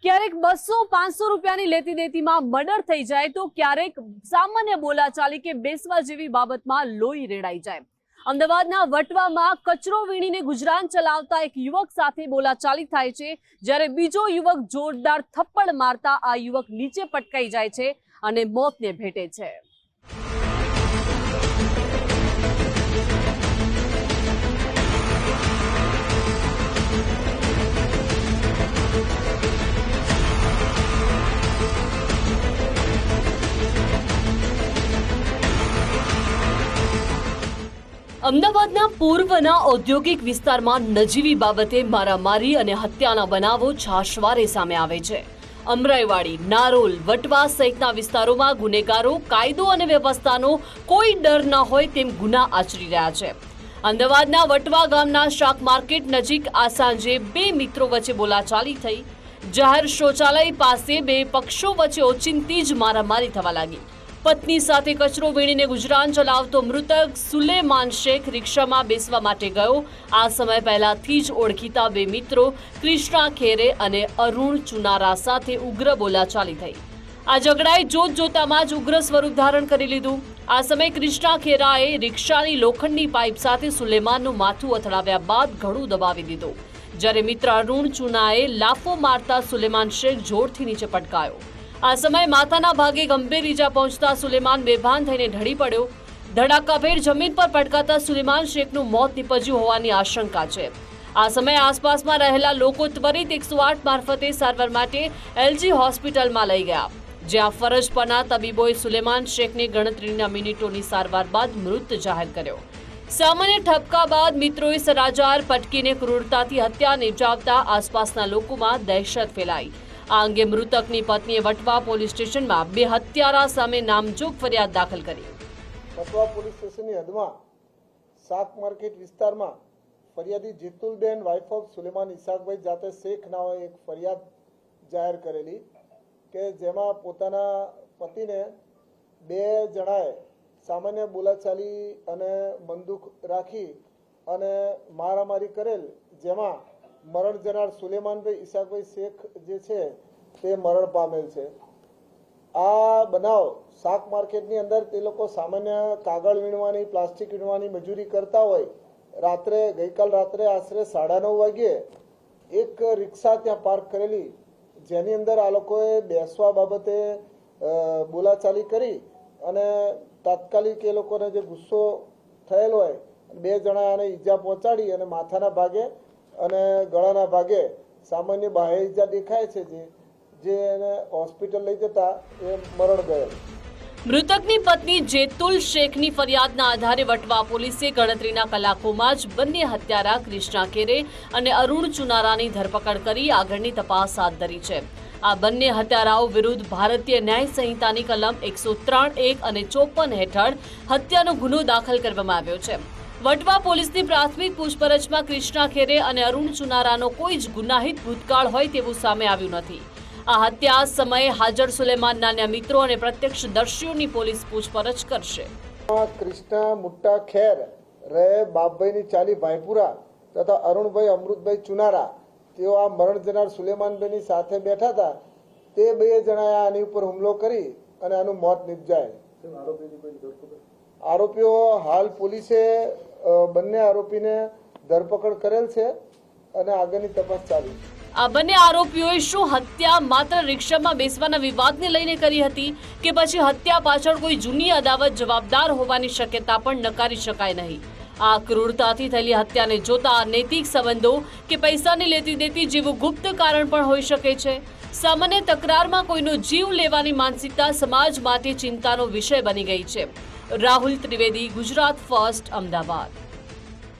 ક્યારેક 200-500 રૂપિયાની લેતી દેતીમાં મર્ડર થઈ જાય તો ક્યારેક સામાન્ય બોલાચાલી કે બેસવા જેવી બાબતમાં લોહી રેડાઈ જાય। અમદાવાદના વટવામાં કચરો વીણીને ગુજરાન ચલાવતા એક યુવક સાથે બોલાચાલી થાય છે, જ્યારે બીજો યુવક જોરદાર થપ્પડ મારતા આ યુવક નીચે પટકાઈ જાય છે અને મોતને ભેટે છે। અમદાવાદના પૂર્વના ઔદ્યોગિક વિસ્તારમાં નજીવી બાબતે મારામારી અને હત્યાના બનાવો છાશવારે સામે આવે છે। અમરાઈવાડી, નારોલ, વટવા સહિતના વિસ્તારોમાં ગુનેગારો કાયદો અને વ્યવસ્થાનો કોઈ ડર ન હોય તેમ ગુના આચરી રહ્યા છે। અમદાવાદના વટવા ગામના શાક માર્કેટ નજીક આ સાંજે બે મિત્રો વચ્ચે બોલાચાલી થઈ। જાહેર શૌચાલય પાસે બે પક્ષો વચ્ચે ઓચિંતી જ મારામારી થવા લાગી। પત્ની સાથે કચરો વીણીને ગુજરાન ચલાવતો મૃતક સુલેમાન શેખ રિક્ષામાં બેસવા માટે ગયો। આ સમય પહેલાથી જ ઓળખીતા બે મિત્રો કૃષ્ણા ખેરે અને અરુણ ચુનારા સાથે ઉગ્ર બોલાચાલી થઈ। આ ઝઘડાએ જોતજોતામાં જ ઉગ્ર સ્વરૂપ ધારણ કરી લીધું। આ સમયે કૃષ્ણા ખેરાએ રિક્ષાની લોખંડની પાઇપ સાથે સુલેમાનનું માથું અથડાવ્યા બાદ ગળું દબાવી દીધું, જ્યારે મિત્ર અરુણ ચુનાએ લાફો મારતા સુલેમાન શેખ જોરથી નીચે પટકાયો। આ સમયે માથાના ભાગે ગંભીર ઈજા પહોંચતા સુલેમાન બેભાન થઈને ઢળી પડ્યો। ધડાકાભેર જમીન પર પટકાતા સુલેમાન શેખનું મોત નીપજ્યું હોવાની આશંકા છે। આ સમયે આસપાસમાં રહેલા લોકો ત્વરિત 108 મારફતે સારવાર માટે એલજી હોસ્પિટલમાં લઈ ગયા, જ્યાં ફરજ પરના તબીબોએ સુલેમાન શેખને ગણતરીના મિનિટોની સારવાર બાદ મૃત જાહેર કર્યો। સામાન્ય ઠપકા બાદ મિત્રોએ સરાજાર પટકીને ક્રૂરતાથી હત્યા નિપજાવતા આસપાસના લોકોમાં દહેશત ફેલાઈ। આ અંગે મૃતકની પત્નીએ વટવા પોલીસ સ્ટેશનમાં બે હત્યારા સામે નામજોગ ફરિયાદ દાખલ કરી। વટવા પોલીસ સ્ટેશનની હદમાં શાક માર્કેટ વિસ્તારમાં ફરિયાદી જીતુલબેન વાઇફ ઓફ સુલેમાન ઇસાકભાઈ જાતે શેખ નામે એક ફરિયાદ જાહેર કરેલી કે જેમાં પોતાના પતિને બે જણાએ સામાન્ય બોલાચાલી અને બંદૂક રાખી અને મારામારી કરેલ, જેમાં મરણ જનાર સુલેમાનભાઈ ઇસાકભાઈ શેખ જે છે તે મરણ પામેલ છે। આ બનાવ શાક માર્કેટની અંદર તે લોકો સામાન્ય કાગળ વીણવાની, પ્લાસ્ટિક વીણવાની મજૂરી કરતા હોય। ગઈકાલ રાત્રે આશરે 9:30 વાગ્યે એક રિક્ષા ત્યાં પાર્ક કરેલી, જેની અંદર આ લોકોએ બેસવા બાબતે બોલાચાલી કરી અને તાત્કાલિક એ લોકોને જે ગુસ્સો થયેલ હોય બે જણા આને ઈજા પહોંચાડી અને માથાના ભાગે અને ગળાના ભાગે સામાન્ય બાહ્ય ઈજા દેખાય છે, જે એને હોસ્પિટલ લઈ જતા એ મરણ ગયેલ। મૃતકની પત્ની જેતુલ શેખની ફરિયાદના આધારે વટવા પોલીસે ગણતરીના કલાકોમાં જ બંને હત્યારા કૃષ્ણા ખેરે અને અરુણ ચુનારાની ધરપકડ કરી આગળની તપાસ હાથ ધરી છે। આ બંને હત્યારાઓ વિરુદ્ધ ભારતીય ન્યાય સંહિતાની કલમ 103(1) અને 54 હેઠળ હત્યાનો ગુનો દાખલ કરવામાં આવ્યો છે। વટવા પોલીસની પ્રાથમિક પૂછપરછમાં કૃષ્ણા ખેરે અને અરુણ ચુનારાનો કોઈ જ ગુનાહિત ભૂતકાળ હોય તેવું સામે આવ્યું નથી। આ હત્યા સમયે હાજર સુલેમાનના અન્ય મિત્રો અને પ્રત્યક્ષદર્શીઓની પોલીસ પૂછપરછ કરશે। કૃષ્ણા મુટ્ટા ખેર રહે બાપભાઈની ચાલી ભાઈપુરા તથા અરુણભાઈ અમૃતભાઈ ચુનારા તેઓ આ મરણ જનાર સુલેમાનભાઈની સાથે બેઠા હતા। તે બે જણાએ આની ઉપર હુમલો કરી અને આનું મોત નિપજાય। આરોપીઓ હાલ પોલીસે બંને આરોપીને ધરપકડ કરેલ છે અને આગળની તપાસ ચાલુ છે। આ બંને આરોપીઓએ શું હત્યા માત્ર રિક્ષામાં બેસવાના વિવાદને લઈને કરી હતી કે પછી હત્યા પાછળ કોઈ જૂની અદાવત જવાબદાર હોવાની શક્યતા પણ નકારી શકાય નહીં। આ ક્રૂરતાથી થયેલી હત્યાને જોતા નૈતિક સંબંધો કે પૈસાની લેતી દેતી જેવું ગુપ્ત કારણ પણ હોઈ શકે છે। સામાન્ય તકરારમાં કોઈનો જીવ લેવાની માનસિકતા સમાજ માટે ચિંતાનો વિષય બની ગઈ છે। રાહુલ ત્રિવેદી, ગુજરાત ફર્સ્ટ, અમદાવાદ।